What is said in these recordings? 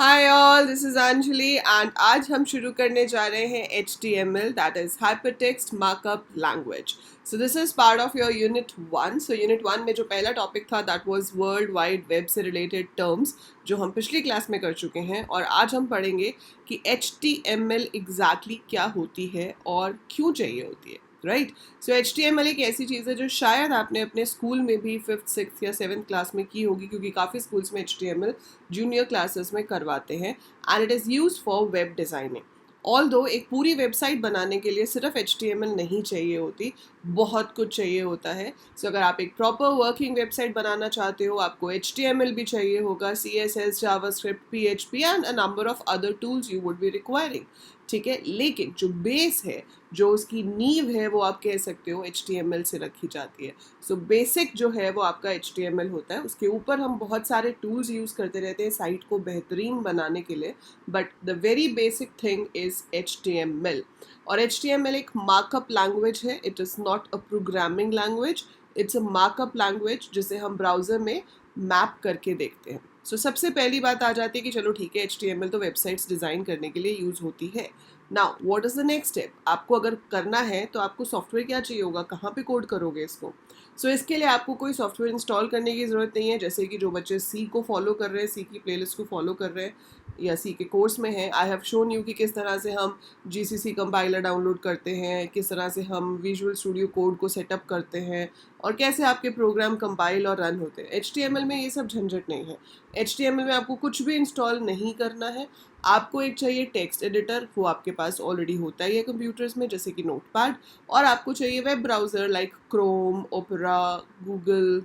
Hi all, this is Anjali and आज हम शुरू करने जा रहे हैं HTML, that is hypertext markup language. So this is part of your unit 1. So unit 1 में जो पहला टॉपिक था that was world wide web से रिलेटेड टर्म्स, जो हम पिछली क्लास में कर चुके हैं. और आज हम पढ़ेंगे कि HTML एग्जैक्टली क्या होती है और क्यों चाहिए होती है. राइट. सो HTML एक ऐसी चीज़ है जो शायद आपने अपने स्कूल में भी 5th 6th या 7th क्लास में की होगी, क्योंकि काफ़ी स्कूल्स में HTML जूनियर क्लासेस में करवाते हैं and it is use for web designing. Although एक पूरी वेबसाइट बनाने के लिए सिर्फ HTML नहीं चाहिए होती, बहुत कुछ चाहिए होता है. सो अगर आप एक प्रॉपर वर्किंग वेबसाइट बनाना चाहते हो, आपको HTML भी चाहिए होगा, CSS, JavaScript, PHP and a number of other tools you would be requiring. ठीक है, लेकिन जो बेस है, जो उसकी नींव है, वो आप कह सकते हो HTML से रखी जाती है. सो बेसिक जो है वो आपका HTML होता है. उसके ऊपर हम बहुत सारे टूल्स यूज़ करते रहते हैं साइट को बेहतरीन बनाने के लिए, but the very basic thing is HTML. और HTML एक मार्कअप लैंग्वेज है. It is not a programming language, it's a markup language जिसे हम ब्राउज़र में मैप करके देखते हैं. सो सबसे पहली बात आ जाती है कि चलो ठीक है, HTML तो वेबसाइट्स डिज़ाइन करने के लिए यूज़ होती है. Now what is the next step? आपको अगर करना है तो आपको सॉफ्टवेयर क्या चाहिए होगा, कहाँ पे कोड करोगे इसको? सो इसके लिए आपको कोई सॉफ्टवेयर इंस्टॉल करने की ज़रूरत नहीं है. जैसे कि जो बच्चे सी को फॉलो कर रहे हैं, सी की प्लेलिस्ट को फॉलो कर रहे हैं या सी के कोर्स में हैं, आई हैव शोन यू कि किस तरह से हम GCC कंपाइलर डाउनलोड करते हैं, किस तरह से हम विजुअल स्टूडियो कोड को सेटअप करते हैं और कैसे आपके प्रोग्राम कंपाइल और रन होते हैं. HTML में ये सब झंझट नहीं है. HTML में आपको कुछ भी इंस्टॉल नहीं करना है. आपको एक चाहिए टेक्स्ट एडिटर, वो आपके पास ऑलरेडी होता ही है कंप्यूटर्स में, जैसे कि नोटपैड. और आपको चाहिए web browser like Chrome, opera, Google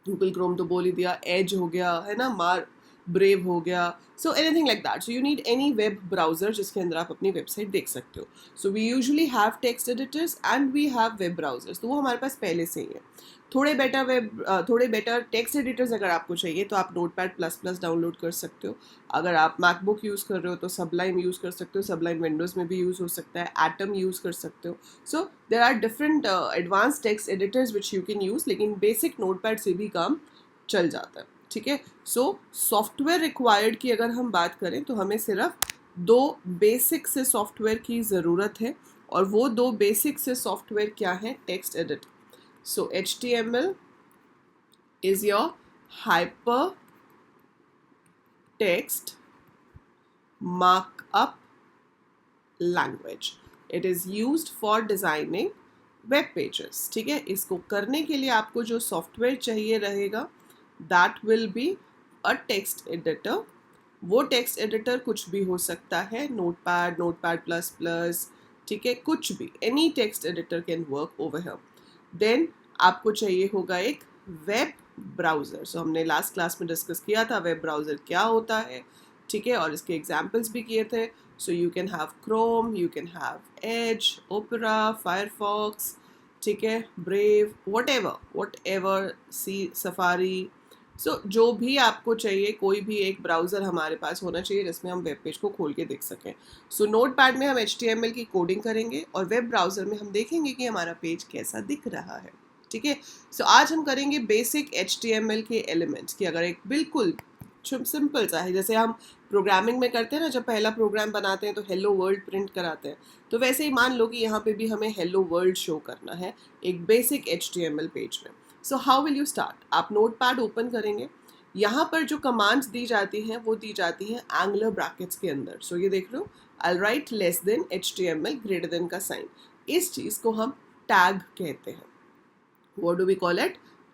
Google Chrome तो बोल ही दिया, एज हो गया है ना, ब्रेव हो गया. So anything like that. So you need any web browser जिसके अंदर आप अपनी वेबसाइट देख सकते हो. So we usually have text editors and we have web browsers, तो वो हमारे पास पहले से ही है. थोड़े बेटर टेक्स्ट एडिटर्स अगर आपको चाहिए तो आप नोटपैड प्लस प्लस डाउनलोड कर सकते हो. अगर आप मैकबुक यूज़ कर रहे हो तो सबलाइम यूज़ कर सकते हो. सबलाइम विंडोज़ में भी यूज़ हो सकता है. एटम यूज़ कर सकते हो. So there are different advance text editors which you can use, लेकिन बेसिक नोटपैड से भी काम चल जाता है. ठीक है. सो सॉफ्टवेयर रिक्वायर्ड की अगर हम बात करें तो हमें सिर्फ दो बेसिक से सॉफ्टवेयर की ज़रूरत है. और वो दो बेसिक से सॉफ्टवेयर क्या हैं? Text editor. So HTML is your hypertext markup language. It is used for designing web pages. ठीक है. इसको करने के लिए आपको जो सॉफ्टवेयर चाहिए रहेगा that will be a text editor. वो टेक्स्ट एडिटर कुछ भी हो सकता है, नोटपैड, नोटपैड प्लस प्लस, ठीक है, कुछ भी, any text editor can work over here. Then आपको चाहिए होगा एक वेब ब्राउज़र. सो हमने लास्ट क्लास में डिस्कस किया था वेब ब्राउज़र क्या होता है, ठीक है, और इसके एग्जाम्पल्स भी किए थे. So you can have Chrome, you can have Edge, Opera, Firefox, ठीक है, Brave, whatever, see, Safari. So जो भी आपको चाहिए, कोई भी एक ब्राउज़र हमारे पास होना चाहिए जिसमें हम वेब पेज को खोल के देख सकें. सो नोटपैड में हम HTML की कोडिंग करेंगे और वेब ब्राउज़र में हम देखेंगे कि हमारा पेज कैसा दिख रहा है. ठीक है. सो आज हम करेंगे बेसिक HTML के एलिमेंट्स की. अगर एक बिल्कुल सिंपल सा है, जैसे हम प्रोग्रामिंग में करते हैं ना, जब पहला प्रोग्राम बनाते हैं तो हेलो वर्ल्ड प्रिंट कराते हैं, तो वैसे ही मान लो कि यहाँ पे भी हमें हेलो वर्ल्ड शो करना है एक बेसिक HTML पेज में. So how will you start? आप नोटपैड ओपन करेंगे. यहाँ पर जो कमांड्स दी जाती हैं वो दी जाती हैं एंगुलर ब्रैकेट्स के अंदर. सो ये देख लो, I write less than HTML greater than का साइन. इस चीज़ को हम टैग कहते हैं. What do we call it?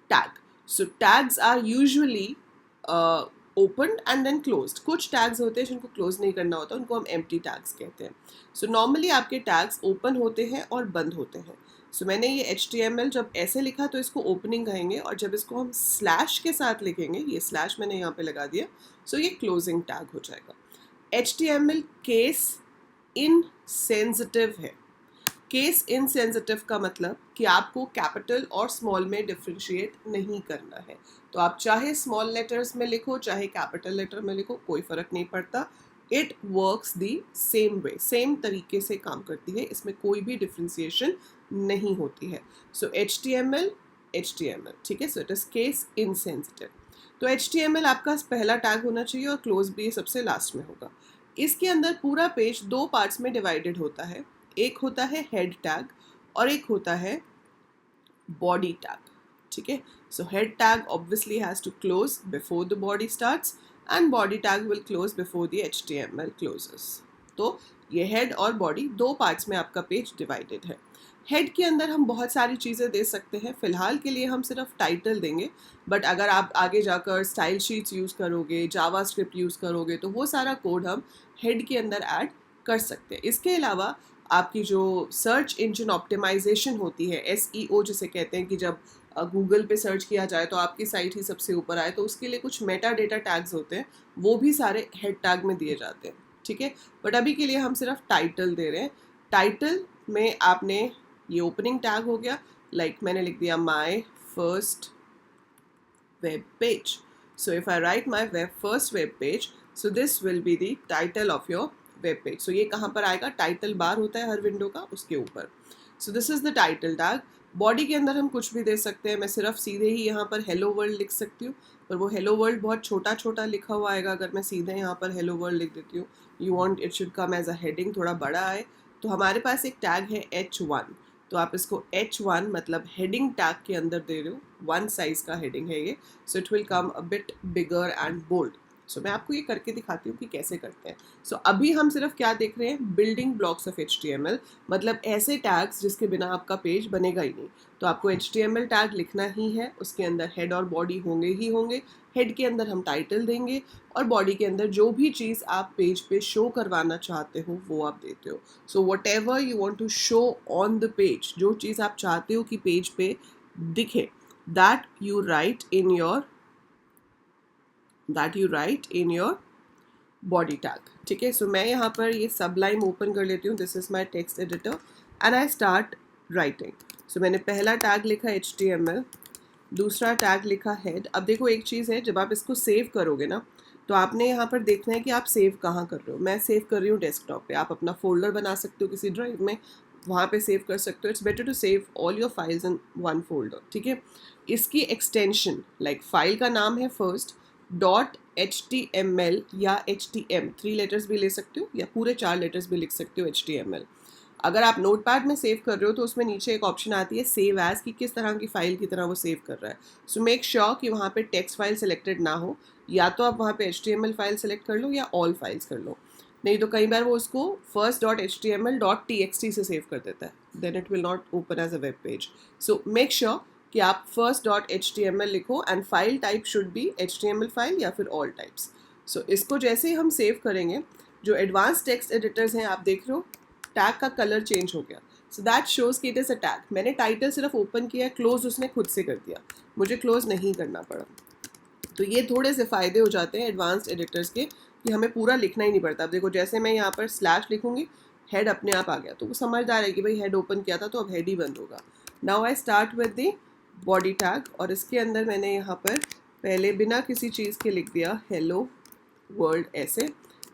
Tag. So tags are usually opened and then closed. कुछ tags होते हैं जिनको close नहीं करना होता, उनको हम empty tags कहते हैं. So normally आपके tags open होते हैं और बंद होते हैं. So मैंने ये HTML जब ऐसे लिखा तो इसको opening कहेंगे, और जब इसको हम slash के साथ लिखेंगे, ये slash मैंने यहाँ पे लगा दिया, so ये closing tag हो जाएगा. HTML case insensitive है. केस इनसेंसिटिव का मतलब कि आपको कैपिटल और स्मॉल में डिफ्रेंशिएट नहीं करना है. तो आप चाहे स्मॉल लेटर्स में लिखो चाहे कैपिटल लेटर में लिखो, कोई फ़र्क नहीं पड़ता. It works the same way, same तरीके से काम करती है, इसमें कोई भी डिफ्रेंशिएशन नहीं होती है. सो HTML, ठीक है. So it is case insensitive. तो HTML आपका पहला टैग होना चाहिए और क्लोज भी सबसे लास्ट में होगा। इसके अंदर पूरा पेज दो पार्ट्स में डिवाइडेड होता है, एक होता है हेड टैग और एक होता है बॉडी टैग, ठीक है। So head tag obviously has to close before the body starts and body tag will close before the HTML closes. तो ये हेड और बॉडी दो पार्ट्स में आपका पेज डिवाइडेड है। हेड के अंदर हम बहुत सारी चीज़ें दे सकते हैं, फ़िलहाल के लिए हम सिर्फ टाइटल देंगे, बट अगर आप आगे जाकर स्टाइल शीट्स यूज़ करोगे, जावा स्क्रिप्ट यूज़ करोगे, तो वो सारा कोड हम हेड के अंदर ऐड कर सकते हैं। इसके अलावा आपकी जो सर्च इंजन ऑप्टिमाइजेशन होती है, SEO जिसे कहते हैं, कि जब गूगल पे सर्च किया जाए तो आपकी साइट ही सबसे ऊपर आए, तो उसके लिए कुछ मेटा डेटा टैग्स होते हैं, वो भी सारे हेड टैग में दिए जाते हैं, ठीक है। बट अभी के लिए हम सिर्फ टाइटल दे रहे हैं। टाइटल में आपने ये ओपनिंग टैग हो गया, लाइक मैंने लिख दिया my first web page. So if I write my first web page, so this will be the title of your web page. So ये कहाँ पर आएगा? टाइटल बार होता है हर विंडो का, उसके ऊपर। So this is the title tag. Body के अंदर हम कुछ भी दे सकते हैं, मैं सिर्फ सीधे ही यहाँ पर हेलो वर्ल्ड लिख सकती हूँ, पर वो हेलो वर्ल्ड बहुत छोटा छोटा लिखा हुआ आएगा अगर मैं सीधे यहाँ पर हेलो वर्ल्ड लिख देती हूँ। You want it should come as a heading, थोड़ा बड़ा आए, तो हमारे पास एक टैग है H1, तो आप इसको H1 मतलब हेडिंग टैग के अंदर दे रहे हो, 1 साइज का हेडिंग है ये, so it will come a bit bigger and bold. So मैं आपको ये करके दिखाती हूँ कि कैसे करते हैं। सो अभी हम सिर्फ क्या देख रहे हैं? बिल्डिंग ब्लॉक्स ऑफ HTML, मतलब ऐसे टैग्स जिसके बिना आपका पेज बनेगा ही नहीं। तो आपको HTML टैग लिखना ही है, उसके अंदर हेड और बॉडी होंगे ही होंगे। हेड के अंदर हम टाइटल देंगे और बॉडी के अंदर जो भी चीज़ आप पेज पे शो करवाना चाहते हो वो आप देते हो। So whatever you want to show on the page, जो चीज़ आप चाहते हो कि पेज पे दिखे, that you write in your body tag, ठीक है। सो मैं यहाँ पर ये सब लाइन ओपन कर लेती हूँ, this is my text editor and I start writing. So मैंने पहला टैग लिखा HTML, दूसरा टैग लिखा हेड। अब देखो एक चीज़ है, जब आप इसको सेव करोगे ना, तो आपने यहाँ पर देखना है कि आप सेव कहाँ कर रहे हो। मैं सेव कर रही हूँ डेस्कटॉप पे, आप अपना फोल्डर बना सकते हो किसी ड्राइव में, वहाँ पे सेव कर सकते हो। It's better to save all your files in one folder, ठीक है। इसकी एक्सटेंशन, लाइक फाइल का नाम है फर्स्ट .html या HTM, 3 लेटर्स भी ले सकते हो या पूरे 4 लेटर्स भी लिख सकते हो HTML। अगर आप नोटपैड में सेव कर रहे हो तो उसमें नीचे एक ऑप्शन आती है सेव एज, कि किस तरह की फाइल की तरह वो सेव कर रहा है। सो मेक श्योर कि वहाँ पे टेक्स्ट फाइल सेलेक्टेड ना हो, या तो आप वहाँ पे HTML फाइल सेलेक्ट कर लो या ऑल फाइल्स कर लो, नहीं तो कई बार वो उसको first.html.txt से सेव कर देता है, then it will not open as a web page. So make sure कि आप first.html लिखो and file type should be HTML file या फिर ऑल टाइप्स। सो इसको जैसे ही हम सेव करेंगे, जो एडवांस टेक्स्ट एडिटर्स हैं आप देख रहे हो, टैग का कलर चेंज हो गया। सो दैट शोज कि इट इज़ अ टैग। मैंने टाइटल सिर्फ ओपन किया, क्लोज उसने खुद से कर दिया, मुझे क्लोज नहीं करना पड़ा। तो ये थोड़े से फ़ायदे हो जाते हैं एडवांस्ड एडिटर्स के, कि हमें पूरा लिखना ही नहीं पड़ता। अब देखो जैसे मैं यहाँ पर स्लैश लिखूँगी, हेड अपने आप आ गया, तो वो समझदार है कि भाई हेड ओपन किया था तो अब हेड ही बंद होगा। Now I start with the body tag, और इसके अंदर मैंने यहाँ पर पहले बिना किसी चीज़ के लिख दिया हेलो वर्ल्ड ऐसे,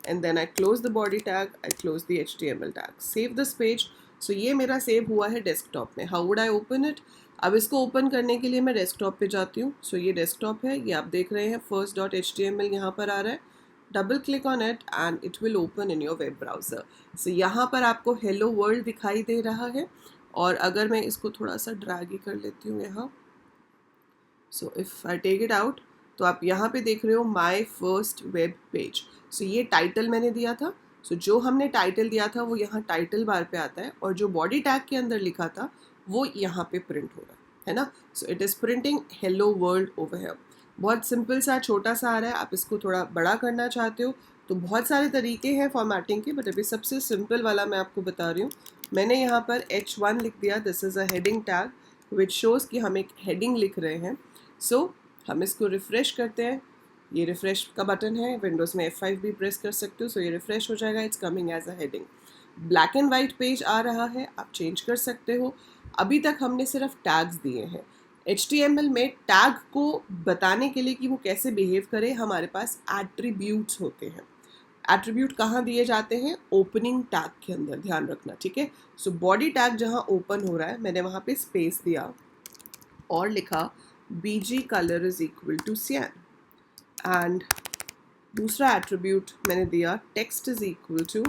and then I close the body tag, I close the HTML tag, save this page। so ये मेरा सेव हुआ है डेस्कटॉप में। how would I open it? अब इसको ओपन करने के लिए मैं डेस्कटॉप पे जाती हूँ। so ये डेस्कटॉप है, ये आप देख रहे हैं first.html यहाँ पर आ रहा है, double click on it and it will open in your web browser. So यहाँ पर आपको हेलो वर्ल्ड दिखाई दे रहा है, और अगर मैं इसको थोड़ा सा ड्रैग ही कर लेती हूँ यहाँ, so if I take it out, तो आप यहाँ पे देख रहे हो my first web page. So ये टाइटल मैंने दिया था, सो जो हमने टाइटल दिया था वो यहाँ टाइटल बार पे आता है, और जो बॉडी टैग के अंदर लिखा था वो यहाँ पे प्रिंट हो रहा है ना। So it is printing hello world over here. बहुत सिंपल सा, छोटा सा आ रहा है। आप इसको थोड़ा बड़ा करना चाहते हो तो बहुत सारे तरीके हैं फॉर्मेटिंग के, बट अभी सबसे सिंपल वाला मैं आपको बता रही हूँ। मैंने यहाँ पर H1 लिख दिया, this is a heading tag which shows कि हम एक हेडिंग लिख रहे हैं। सो हम इसको रिफ़्रेश करते हैं, ये रिफ़्रेश का बटन है, विंडोज़ में F5 भी प्रेस कर सकते हो। सो ये रिफ़्रेश हो जाएगा, it's coming as a heading. Black and white page आ रहा है, आप चेंज कर सकते हो। अभी तक हमने सिर्फ टैग्स दिए हैं। HTML में टैग को बताने के लिए कि वो कैसे बिहेव करे, हमारे पास एट्रीब्यूट्स होते हैं। एट्रीब्यूट कहाँ दिए जाते हैं? ओपनिंग टैग के अंदर, ध्यान रखना, ठीक है। सो बॉडी टैग जहाँ ओपन हो रहा है, मैंने वहाँ पे स्पेस दिया और लिखा BG color is equal to cyan। And दूसरा एट्रीब्यूट मैंने दिया text is equal to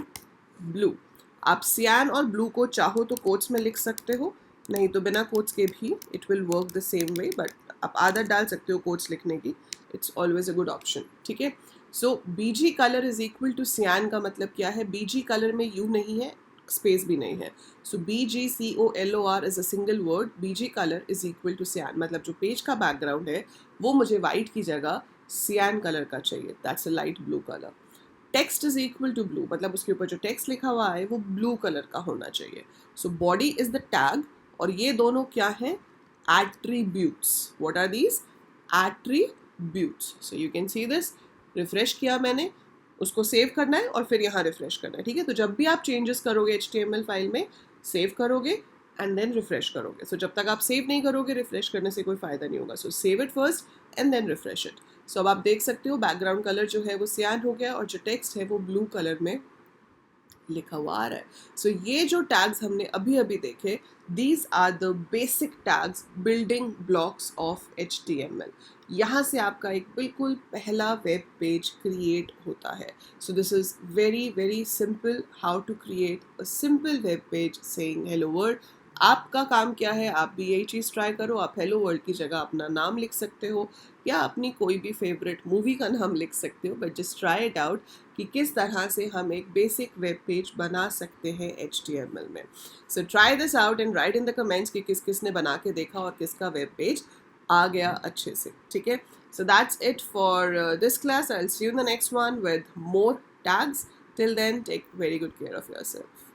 blue. आप सियान और ब्लू को चाहो तो कोट्स में लिख सकते हो, नहीं तो बिना कोट्स के भी it will work the same way, but आप आदत डाल सकते हो कोट्स लिखने की, it's always a good option. ठीक है, so BG colour is equal to cyan का मतलब क्या है, बीजी कलर में यू नहीं है, स्पेस भी नहीं है, so BGCOLOR is a single word, BG colour is equal to cyan, मतलब जो पेज का बैकग्राउंड है वो मुझे वाइट की जगह सियान कलर का चाहिए, that's a light blue colour. Text is equal to blue, मतलब उसके ऊपर जो टेक्स्ट लिखा हुआ है वो ब्लू कलर का होना चाहिए। So body is the tag, और ये दोनों क्या है, attributes. What are these, attributes. So you can see this, refresh किया मैंने, उसको सेव करना है और फिर यहाँ रिफ्रेश करना है। ठीक है, तो जब भी आप चेंजेस करोगे HTML फाइल में, सेव करोगे एंड देन रिफ्रेश करोगे। सो जब तक आप सेव नहीं करोगे, रिफ्रेश करने से कोई फ़ायदा नहीं होगा। So save it first and then refresh it. So अब आप देख सकते हो बैकग्राउंड कलर जो है वो सियान हो गया और जो टेक्स्ट है वो ब्लू कलर में लिखा हुआ आ रहा है। सो ये जो टैग्स हमने अभी अभी देखे, these are the basic tags, building blocks of HTML। यहाँ से आपका एक बिल्कुल पहला वेब पेज क्रिएट होता है। So this is very very simple, how to create a simple web page saying hello world. आपका काम क्या है, आप भी यही चीज़ ट्राई करो, आप हेलो वर्ल्ड की जगह अपना नाम लिख सकते हो या अपनी कोई भी फेवरेट मूवी का नाम लिख सकते हो, but just try it out कि किस तरह से हम एक बेसिक वेब पेज बना सकते हैं HTML में। So try this out and right in the comments कि किस किस ने बना के देखा और किसका वेब पेज आ गया अच्छे से। ठीक है, so that's it for this class. I will see you in the next one with more tags. Till then, take very good care of yourself.